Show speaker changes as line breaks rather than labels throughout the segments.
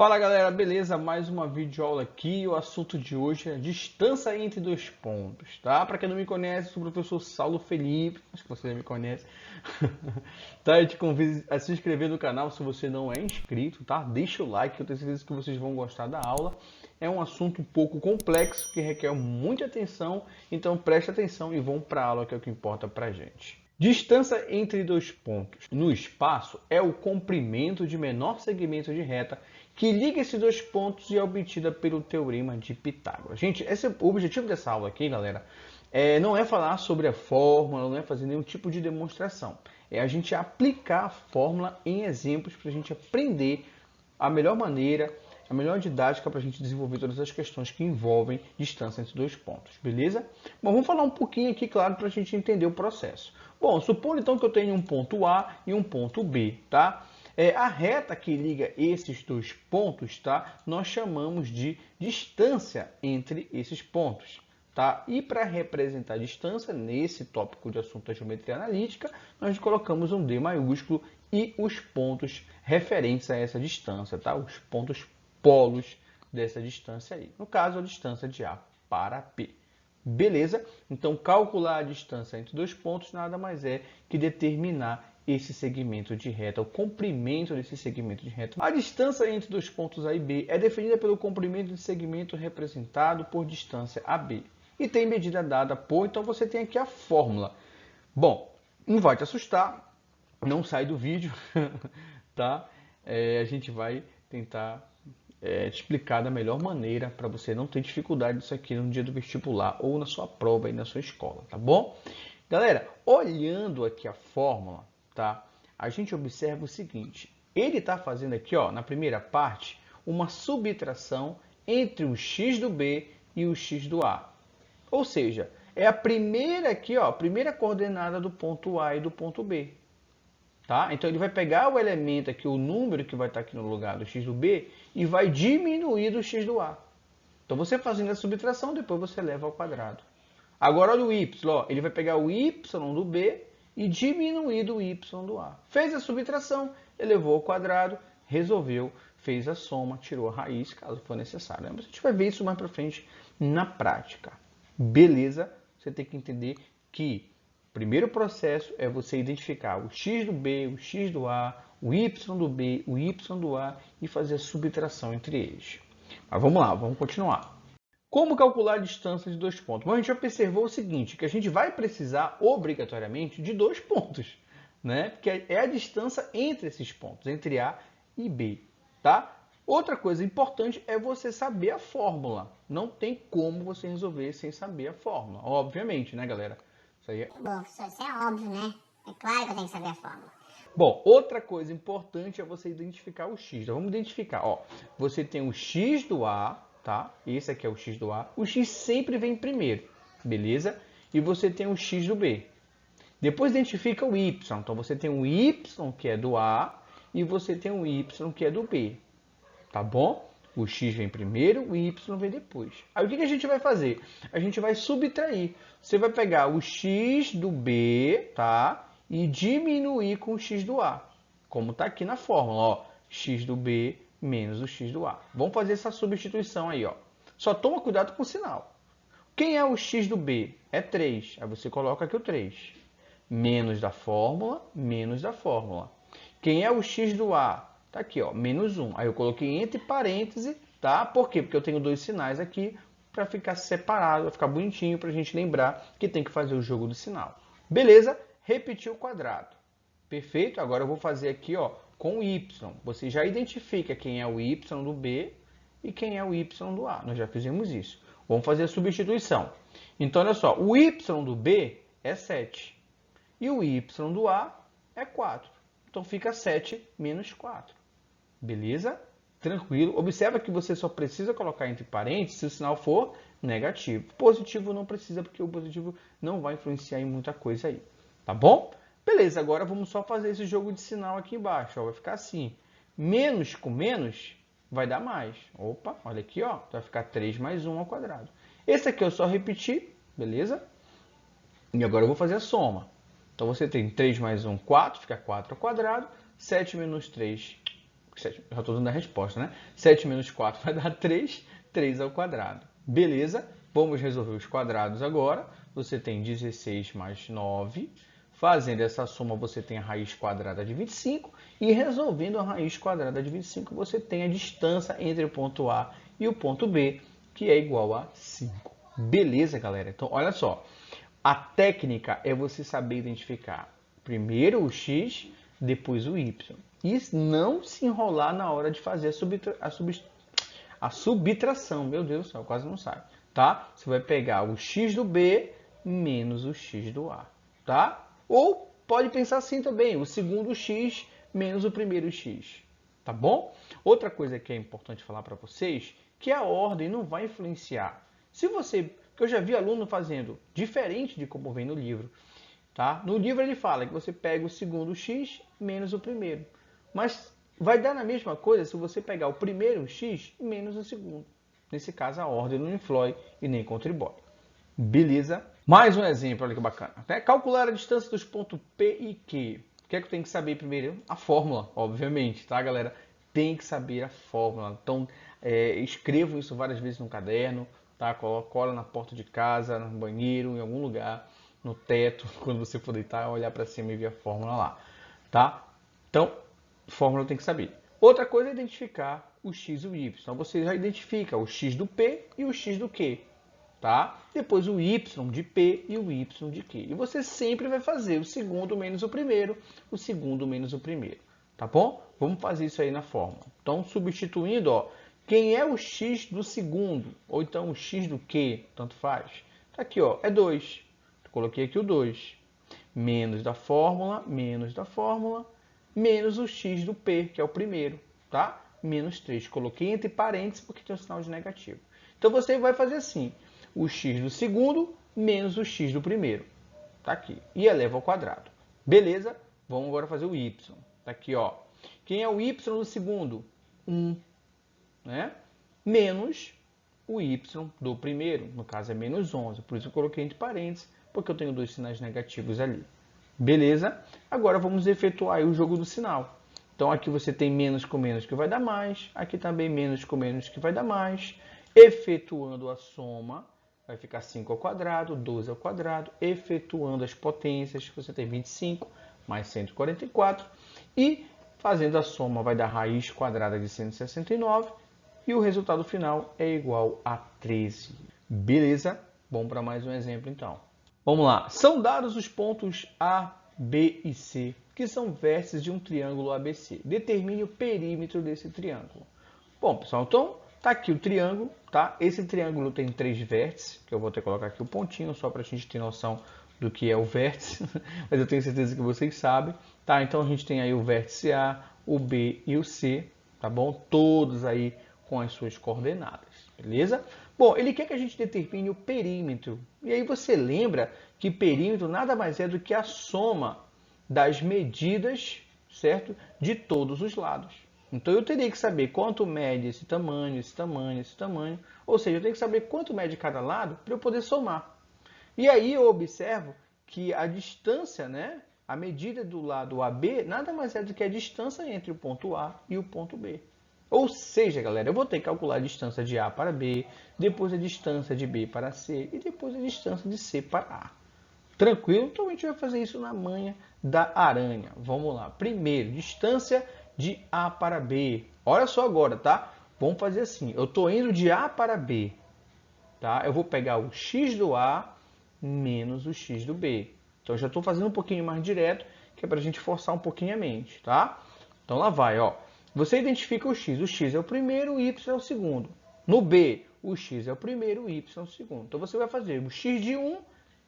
Fala galera, beleza? Mais uma videoaula aqui. O assunto de hoje é distância entre dois pontos, tá? Para quem não me conhece, sou o professor Saulo Felipe, acho que você já me conhece. Tá? Eu te convido a se inscrever no canal se você não é inscrito, tá? Deixa o like, eu tenho certeza que vocês vão gostar da aula. É um assunto um pouco complexo, que requer muita atenção, então preste atenção e vamos para a aula, que é o que importa pra gente. Distância entre dois pontos no espaço é o comprimento de menor segmento de reta que liga esses dois pontos e é obtida pelo Teorema de Pitágoras. Gente, o objetivo dessa aula aqui, galera, não é falar sobre a fórmula, não é fazer nenhum tipo de demonstração. É a gente aplicar a fórmula em exemplos para a gente aprender a melhor maneira, a melhor didática para a gente desenvolver todas as questões que envolvem distância entre dois pontos, beleza? Bom, vamos falar um pouquinho aqui, claro, para a gente entender o processo. Bom, supondo então que eu tenho um ponto A e um ponto B, tá? A reta que liga esses dois pontos, tá? Nós chamamos de distância entre esses pontos, tá? E para representar a distância, nesse tópico de assunto da geometria analítica, nós colocamos um D maiúsculo e os pontos referentes a essa distância, tá? Os pontos polos dessa distância aí. No caso, a distância de A para P. Beleza? Então, calcular a distância entre dois pontos nada mais é que determinar esse segmento de reta, o comprimento desse segmento de reta. A distância entre dois pontos A e B é definida pelo comprimento de segmento representado por distância AB. E tem medida dada por, então você tem aqui a fórmula. Bom, não vai te assustar, não sai do vídeo, tá? A gente vai tentar te explicar da melhor maneira para você não ter dificuldade disso aqui no dia do vestibular ou na sua prova e na sua escola, tá bom? Galera, olhando aqui a fórmula, tá? A gente observa o seguinte, ele está fazendo aqui, ó, na primeira parte, uma subtração entre o x do B e o x do A. Ou seja, é a primeira aqui, ó, a primeira coordenada do ponto A e do ponto B. Tá? Então ele vai pegar o elemento aqui, o número que vai estar aqui no lugar do x do B e vai diminuir do x do A. Então você fazendo a subtração, depois você leva ao quadrado. Agora olha o y, ó, ele vai pegar o y do B e diminuir do y do A. Fez a subtração, elevou ao quadrado, resolveu, fez a soma, tirou a raiz, caso for necessário. A gente vai ver isso mais para frente na prática. Beleza? Você tem que entender que o primeiro processo é você identificar o x do B, o x do A, o y do B, o y do A e fazer a subtração entre eles. Mas vamos lá, vamos continuar. Como calcular a distância de dois pontos? Bom, a gente já observou o seguinte, que a gente vai precisar obrigatoriamente de dois pontos, né? Porque é a distância entre esses pontos, entre A e B, tá? Outra coisa importante é você saber a fórmula. Não tem como você resolver sem saber a fórmula, obviamente, né, galera? Isso aí
Bom, isso é óbvio, né? É claro que eu tenho que saber a fórmula.
Bom, outra coisa importante é você identificar o x. Então, vamos identificar, ó. Você tem o x do A, tá? Esse aqui é o x do A. O x sempre vem primeiro, beleza? E você tem o x do B. Depois identifica o y. Então, você tem o y que é do A e você tem o y que é do B. Tá bom? O x vem primeiro, o y vem depois. Aí o que a gente vai fazer? A gente vai subtrair. Você vai pegar o x do B, tá? E diminuir com o x do A. Como está aqui na fórmula, ó. X do B menos o x do A. Vamos fazer essa substituição aí, ó. Só toma cuidado com o sinal. Quem é o x do B? É 3. Aí você coloca aqui o 3. Menos da fórmula, menos da fórmula. Quem é o x do A? Tá aqui, ó, menos 1. Aí eu coloquei entre parênteses, tá? Por quê? Porque eu tenho dois sinais aqui para ficar separado, para ficar bonitinho, para a gente lembrar que tem que fazer o jogo do sinal. Beleza? Repetir o quadrado. Perfeito? Agora eu vou fazer aqui, ó, com o y. Você já identifica quem é o y do B e quem é o y do A. Nós já fizemos isso. Vamos fazer a substituição. Então, olha só, o y do B é 7 e o y do A é 4. Então, fica 7 menos 4. Beleza? Tranquilo. Observa que você só precisa colocar entre parênteses se o sinal for negativo. Positivo não precisa, porque o positivo não vai influenciar em muita coisa aí. Tá bom? Beleza, agora vamos só fazer esse jogo de sinal aqui embaixo. Ó. Vai ficar assim. Menos com menos vai dar mais. Opa, olha aqui, ó. Vai ficar 3 mais 1 ao quadrado. Esse aqui eu só repetir, beleza? E agora eu vou fazer a soma. Então você tem 3 mais 1, 4, fica 4 ao quadrado. 7 menos 3, já estou dando a resposta, né? 7 menos 4 vai dar 3, 3 ao quadrado. Beleza? Vamos resolver os quadrados agora. Você tem 16 mais 9. Fazendo essa soma, você tem a raiz quadrada de 25. E resolvendo a raiz quadrada de 25, você tem a distância entre o ponto A e o ponto B, que é igual a 5. Beleza, galera? Então, olha só. A técnica é você saber identificar primeiro o x, depois o y. E não se enrolar na hora de fazer a subtração. Meu Deus do céu, quase não sai. Tá? Você vai pegar o x do B menos o x do A. Tá? Ou pode pensar assim também, o segundo x menos o primeiro x. Tá bom? Outra coisa que é importante falar para vocês, que a ordem não vai influenciar. Se você, que eu já vi aluno fazendo diferente de como vem no livro. Tá? No livro ele fala que você pega o segundo x menos o primeiro. Mas vai dar na mesma coisa se você pegar o primeiro x menos o segundo. Nesse caso, a ordem não influi e nem contribui. Beleza? Mais um exemplo, olha que bacana. Calcular a distância dos pontos P e Q. O que é que eu tenho que saber primeiro? A fórmula, obviamente, tá, galera? Tem que saber a fórmula. Então, escrevam isso várias vezes no caderno, tá? Cola na porta de casa, no banheiro, em algum lugar, no teto, quando você for deitar, olhar para cima e ver a fórmula lá, tá? Então, fórmula tem que saber. Outra coisa é identificar o x e o y. Então, você já identifica o x do P e o x do Q. Tá? Depois o y de P e o y de Q. E você sempre vai fazer o segundo menos o primeiro, o segundo menos o primeiro. Tá bom? Vamos fazer isso aí na fórmula. Então, substituindo, ó, quem é o x do segundo? Ou então o x do Q? Tanto faz. Tá aqui, ó, é 2. Coloquei aqui o 2. Menos da fórmula, menos o x do P, que é o primeiro. Tá? Menos 3. Coloquei entre parênteses porque tem um sinal de negativo. Então, você vai fazer assim. O x do segundo menos o x do primeiro. Tá aqui. E eleva ao quadrado. Beleza? Vamos agora fazer o y. Tá aqui, ó. Quem é o y do segundo? 1. Né? Menos o y do primeiro. No caso, é menos 11. Por isso eu coloquei entre parênteses, porque eu tenho dois sinais negativos ali. Beleza? Agora vamos efetuar aí o jogo do sinal. Então, aqui você tem menos com menos que vai dar mais. Aqui também menos com menos que vai dar mais. Efetuando a soma, vai ficar 5 ao quadrado, 12 ao quadrado, efetuando as potências, você tem 25 mais 144, e fazendo a soma vai dar raiz quadrada de 169, e o resultado final é igual a 13. Beleza? Bom para mais um exemplo, então. Vamos lá. São dados os pontos A, B e C, que são vértices de um triângulo ABC. Determine o perímetro desse triângulo. Bom, pessoal, então tá aqui o triângulo, tá? Esse triângulo tem 3 vértices, que eu vou ter que colocar aqui o pontinho, só para a gente ter noção do que é o vértice, mas eu tenho certeza que vocês sabem, tá? Então a gente tem aí o vértice A, o B e o C, tá bom? Todos aí com as suas coordenadas, beleza? Bom, ele quer que a gente determine o perímetro, e aí você lembra que perímetro nada mais é do que a soma das medidas, certo? De todos os lados. Então, eu teria que saber quanto mede esse tamanho, esse tamanho, esse tamanho. Ou seja, eu tenho que saber quanto mede cada lado para eu poder somar. E aí eu observo que a distância, né, a medida do lado AB, nada mais é do que a distância entre o ponto A e o ponto B. Ou seja, galera, eu vou ter que calcular a distância de A para B, depois a distância de B para C e depois a distância de C para A. Tranquilo? Então, a gente vai fazer isso na manha da aranha. Vamos lá. Primeiro, distância de A para B. Olha só agora, tá? Vamos fazer assim. Eu estou indo de A para B. Tá? Eu vou pegar o x do A menos o x do B. Então, eu já estou fazendo um pouquinho mais direto, que é para a gente forçar um pouquinho a mente. Tá? Então, lá vai. Ó. Você identifica o x. O x é o primeiro, o y é o segundo. No B, o x é o primeiro, o y é o segundo. Então, você vai fazer o x de um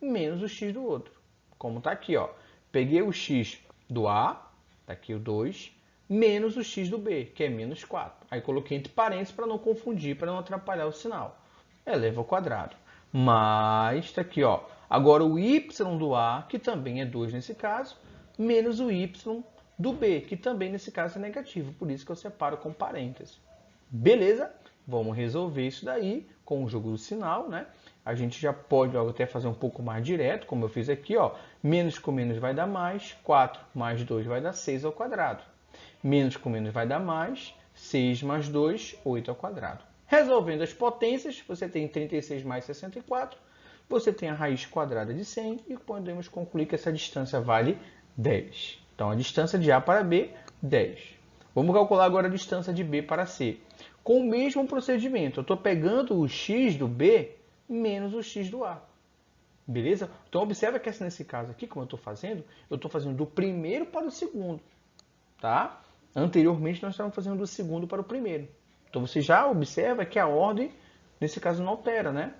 menos o x do outro. Como está aqui. Ó. Peguei o x do A, está aqui o 2, menos o x do B, que é menos 4. Aí coloquei entre parênteses para não confundir, para não atrapalhar o sinal. Eleva ao quadrado. Mais, está aqui, ó. Agora o y do A, que também é 2 nesse caso, menos o y do B, que também nesse caso é negativo. Por isso que eu separo com parênteses. Beleza? Vamos resolver isso daí com o jogo do sinal, né? A gente já pode até fazer um pouco mais direto, como eu fiz aqui, ó. Menos com menos vai dar mais, 4 mais 2 vai dar 6 ao quadrado. Menos com menos vai dar mais. 6 mais 2, 8 ao quadrado. Resolvendo as potências, você tem 36 mais 64. Você tem a raiz quadrada de 100 e podemos concluir que essa distância vale 10. Então, a distância de A para B, 10. Vamos calcular agora a distância de B para C. Com o mesmo procedimento, eu estou pegando o x do B menos o x do A. Beleza? Então, observa que nesse caso aqui, como eu estou fazendo do primeiro para o segundo. Tá? Anteriormente, nós estávamos fazendo do segundo para o primeiro. Então, você já observa que a ordem, nesse caso, não altera, né?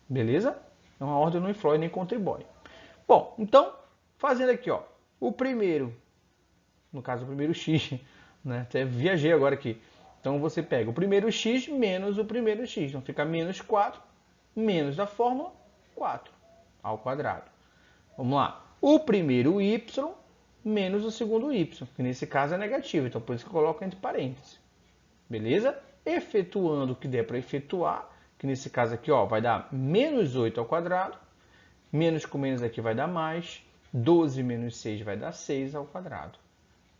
Beleza? Então, a ordem não influi nem contribui. Bom, então, fazendo aqui, ó, o primeiro, no caso, o primeiro x, né? Até viajei agora aqui. Então, você pega o primeiro x menos o primeiro x. Então, fica menos 4, menos da fórmula, 4 ao quadrado. Vamos lá. O primeiro y menos o segundo y, que nesse caso é negativo. Então, por isso que eu coloco entre parênteses. Beleza? Efetuando o que der para efetuar, que nesse caso aqui, ó, vai dar menos 8 ao quadrado. Menos com menos aqui vai dar mais. 12 menos 6 vai dar 6 ao quadrado.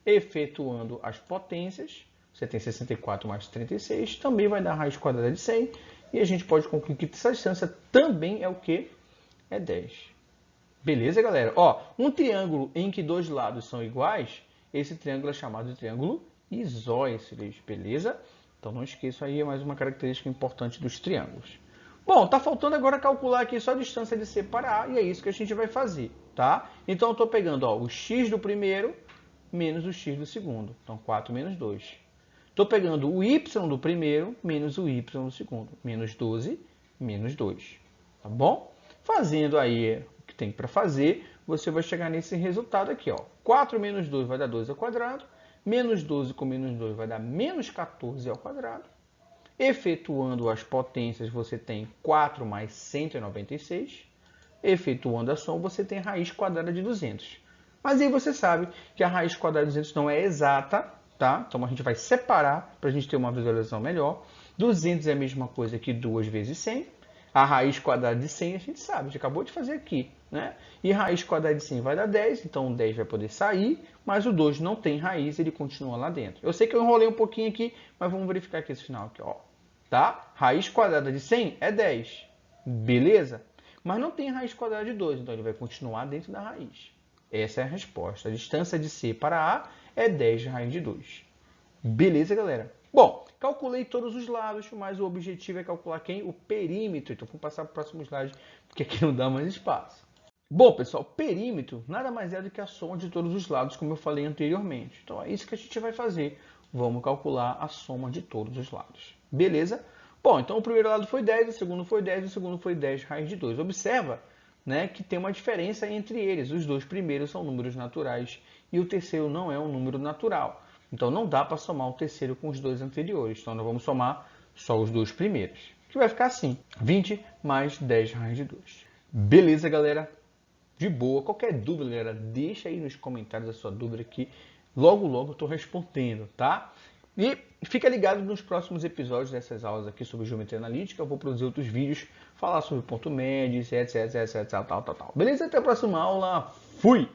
Efetuando as potências, você tem 64 mais 36, também vai dar raiz quadrada de 100. E a gente pode concluir que essa distância também é o quê? É 10. Beleza, galera? Ó, um triângulo em que dois lados são iguais, esse triângulo é chamado de triângulo isósceles, beleza? Então não esqueça aí, é mais uma característica importante dos triângulos. Bom, tá faltando agora calcular aqui só a distância de C para A, e é isso que a gente vai fazer, tá? Então eu estou pegando, ó, o x do primeiro menos o x do segundo. Então 4 menos 2. Estou pegando o y do primeiro menos o y do segundo. Menos 12 menos 2. Tá bom? Fazendo aí o que tem para fazer, você vai chegar nesse resultado aqui, ó. 4 menos 2 vai dar 2 ao quadrado. Menos 12 com menos 2 vai dar menos 14 ao quadrado. Efetuando as potências, você tem 4 mais 196. Efetuando a soma, você tem a raiz quadrada de 200. Mas aí você sabe que a raiz quadrada de 200 não é exata, tá? Então a gente vai separar para a gente ter uma visualização melhor. 200 é a mesma coisa que 2 vezes 100. A raiz quadrada de 100 a gente sabe, a gente acabou de fazer aqui, né? E raiz quadrada de 100 vai dar 10, então o 10 vai poder sair, mas o 2 não tem raiz, ele continua lá dentro. Eu sei que eu enrolei um pouquinho aqui, mas vamos verificar aqui esse final aqui, ó. Tá? Raiz quadrada de 100 é 10, beleza? Mas não tem raiz quadrada de 2, então ele vai continuar dentro da raiz. Essa é a resposta. A distância de C para A é 10 raiz de 2. Beleza, galera? Bom, calculei todos os lados, mas o objetivo é calcular quem? O perímetro. Então, vamos passar para o próximo slide, porque aqui não dá mais espaço. Bom, pessoal, perímetro nada mais é do que a soma de todos os lados, como eu falei anteriormente. Então, é isso que a gente vai fazer. Vamos calcular a soma de todos os lados. Beleza? Bom, então o primeiro lado foi 10, o segundo foi 10, o segundo foi 10 raiz de 2. Observa, né, que tem uma diferença entre eles. Os dois primeiros são números naturais e o terceiro não é um número natural. Então, não dá para somar o terceiro com os dois anteriores. Então, nós vamos somar só os dois primeiros. Que vai ficar assim, 20 mais 10 raiz de 2. Beleza, galera? De boa. Qualquer dúvida, galera, deixa aí nos comentários a sua dúvida que logo, logo eu estou respondendo, tá? E fica ligado nos próximos episódios dessas aulas aqui sobre geometria analítica. Eu vou produzir outros vídeos, falar sobre ponto médio, etc, tal. Beleza? Até a próxima aula. Fui!